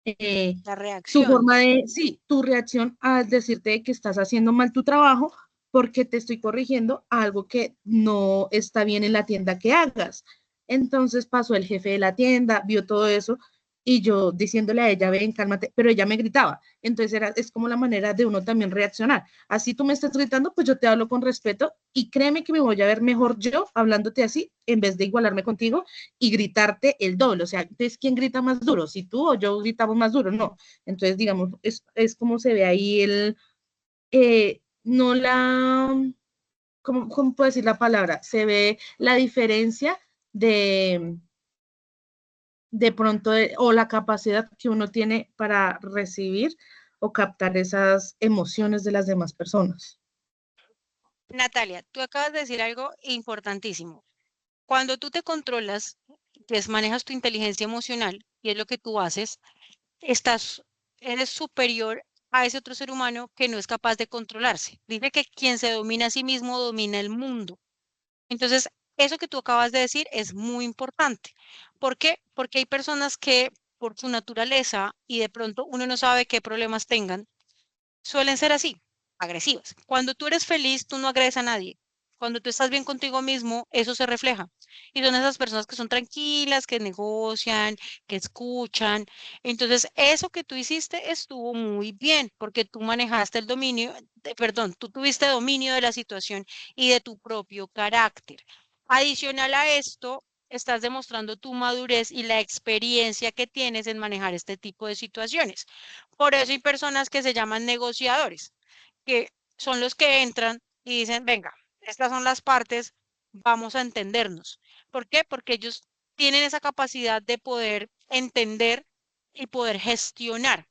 tu reacción. forma de, sí, tu reacción al decirte que estás haciendo mal tu trabajo porque te estoy corrigiendo algo que no está bien en la tienda que hagas. Entonces pasó el jefe de la tienda, vio todo eso y yo diciéndole a ella, ven, cálmate, pero ella me gritaba. Entonces es como la manera de uno también reaccionar. Así tú me estás gritando, pues yo te hablo con respeto y créeme que me voy a ver mejor yo hablándote así en vez de igualarme contigo y gritarte el doble. O sea, entonces, ¿quién grita más duro? Si tú o yo gritamos más duro, no. Entonces, digamos, es como se ve ahí no la, ¿cómo puedo decir la palabra? Se ve la diferencia de pronto, o la capacidad que uno tiene para recibir o captar esas emociones de las demás personas. Natalia, tú acabas de decir algo importantísimo. Cuando tú te controlas, manejas tu inteligencia emocional y es lo que tú haces, estás, eres superior a ese otro ser humano que no es capaz de controlarse. Dice que quien se domina a sí mismo domina el mundo. Entonces, eso que tú acabas de decir es muy importante. ¿Por qué? Porque hay personas que por su naturaleza y de pronto uno no sabe qué problemas tengan, suelen ser así, agresivas. Cuando tú eres feliz, tú no agredes a nadie. Cuando tú estás bien contigo mismo, eso se refleja. Y son esas personas que son tranquilas, que negocian, que escuchan. Entonces, eso que tú hiciste estuvo muy bien, porque tú manejaste el dominio, perdón, tú tuviste dominio de la situación y de tu propio carácter. Adicional a esto, estás demostrando tu madurez y la experiencia que tienes en manejar este tipo de situaciones. Por eso hay personas que se llaman negociadores, que son los que entran y dicen, venga, estas son las partes, vamos a entendernos. ¿Por qué? Porque ellos tienen esa capacidad de poder entender y poder gestionar.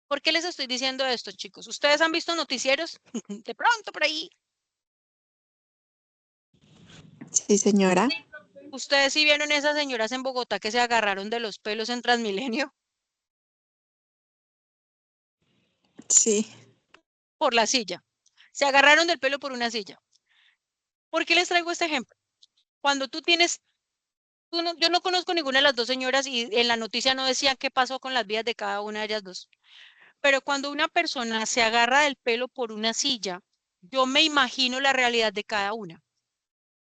¿Por qué les estoy diciendo esto, chicos? ¿Ustedes han visto noticieros? De pronto por ahí. Sí, señora. ¿Ustedes sí vieron esas señoras en Bogotá que se agarraron de los pelos en Transmilenio Sí. por la silla? Se agarraron del pelo por una silla. ¿Por qué les traigo este ejemplo? Cuando tú tienes, yo no conozco ninguna de las dos señoras y en la noticia no decían qué pasó con las vidas de cada una de ellas dos. Pero cuando una persona se agarra del pelo por una silla, yo me imagino la realidad de cada una.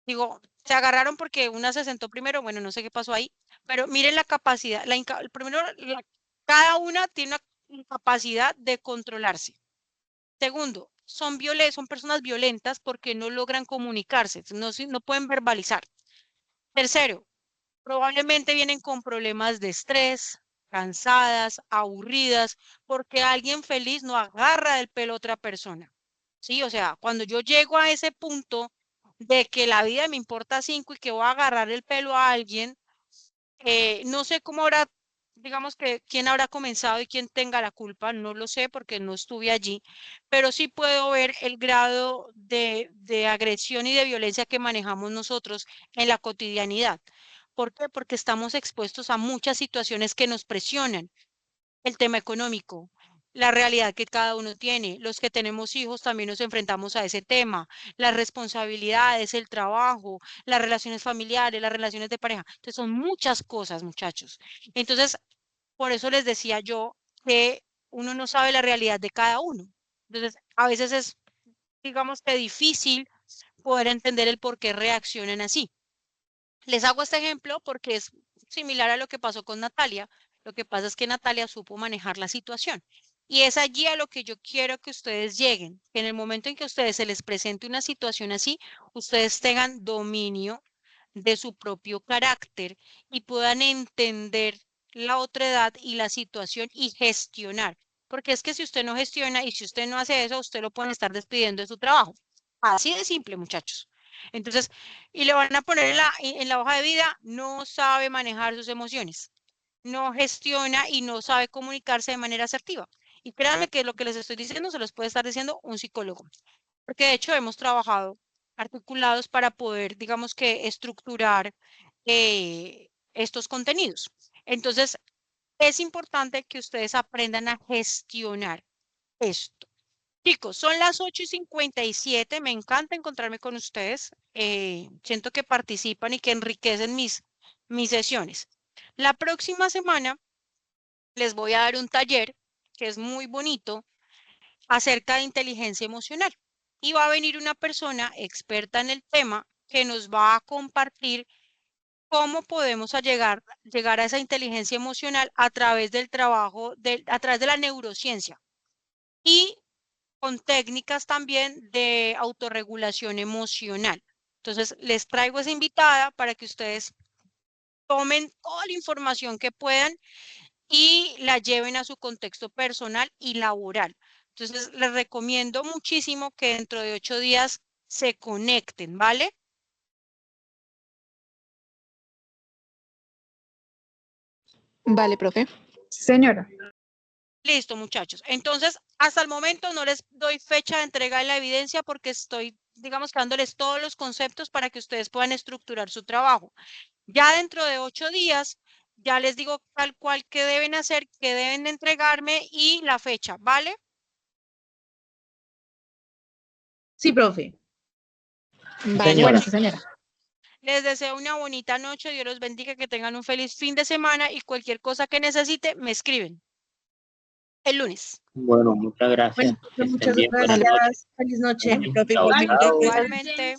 Digo, se agarraron porque una se sentó primero, bueno, no sé qué pasó ahí, pero miren la capacidad, primero, cada una tiene una capacidad de controlarse. Segundo, son personas violentas porque no logran comunicarse, no pueden verbalizar. Tercero, probablemente vienen con problemas de estrés, cansadas, aburridas, porque alguien feliz no agarra del pelo a otra persona. Sí, o sea, cuando yo llego a ese punto de que la vida me importa 5 y que voy a agarrar el pelo a alguien, no sé cómo habrá, digamos que quién habrá comenzado y quién tenga la culpa, no lo sé porque no estuve allí, pero sí puedo ver el grado de agresión y de violencia que manejamos nosotros en la cotidianidad. ¿Por qué? Porque estamos expuestos a muchas situaciones que nos presionan. El tema económico, la realidad que cada uno tiene. Los que tenemos hijos también nos enfrentamos a ese tema, las responsabilidades, el trabajo, las relaciones familiares, las relaciones de pareja. Entonces son muchas cosas, muchachos. Entonces, por eso les decía yo que uno no sabe la realidad de cada uno. Entonces, a veces es, digamos que difícil poder entender el por qué reaccionan así. Les hago este ejemplo porque es similar a lo que pasó con Natalia. Lo que pasa es que Natalia supo manejar la situación. Y es allí a lo que yo quiero que ustedes lleguen, que en el momento en que a ustedes se les presente una situación así, ustedes tengan dominio de su propio carácter y puedan entender la otredad y la situación y gestionar. Porque es que si usted no gestiona y si usted no hace eso, usted lo pueden estar despidiendo de su trabajo. Así de simple, muchachos. Entonces, y le van a poner en la hoja de vida, no sabe manejar sus emociones, no gestiona y no sabe comunicarse de manera asertiva. Y créanme que lo que les estoy diciendo se los puede estar diciendo un psicólogo, porque de hecho hemos trabajado articulados para poder, digamos que, estructurar estos contenidos. Entonces, es importante que ustedes aprendan a gestionar esto. Chicos, son las 8:57. Me encanta encontrarme con ustedes. Siento que participan y que enriquecen mis sesiones. La próxima semana les voy a dar un taller que es muy bonito acerca de inteligencia emocional. Y va a venir una persona experta en el tema que nos va a compartir cómo podemos llegar a esa inteligencia emocional a través del trabajo, a través de la neurociencia. Y con técnicas también de autorregulación emocional. Entonces, les traigo esa invitada para que ustedes tomen toda la información que puedan y la lleven a su contexto personal y laboral. Entonces, les recomiendo muchísimo que dentro de 8 días se conecten, ¿vale? Vale, profe. Señora. Listo, muchachos. Entonces, hasta el momento no les doy fecha de entrega de la evidencia porque estoy, digamos, dándoles todos los conceptos para que ustedes puedan estructurar su trabajo. Ya dentro de 8 días, ya les digo tal cual qué deben hacer, qué deben entregarme y la fecha, ¿vale? Sí, profe. Vale. Bueno, sí, señora. Les deseo una bonita noche, Dios los bendiga, que tengan un feliz fin de semana y cualquier cosa que necesite, me escriben el lunes. Bueno, muchas gracias. Bueno, Que estén muchas bien. Buenas noches. gracias. Feliz noche, profe. Chao, Igualmente. chao. Igualmente.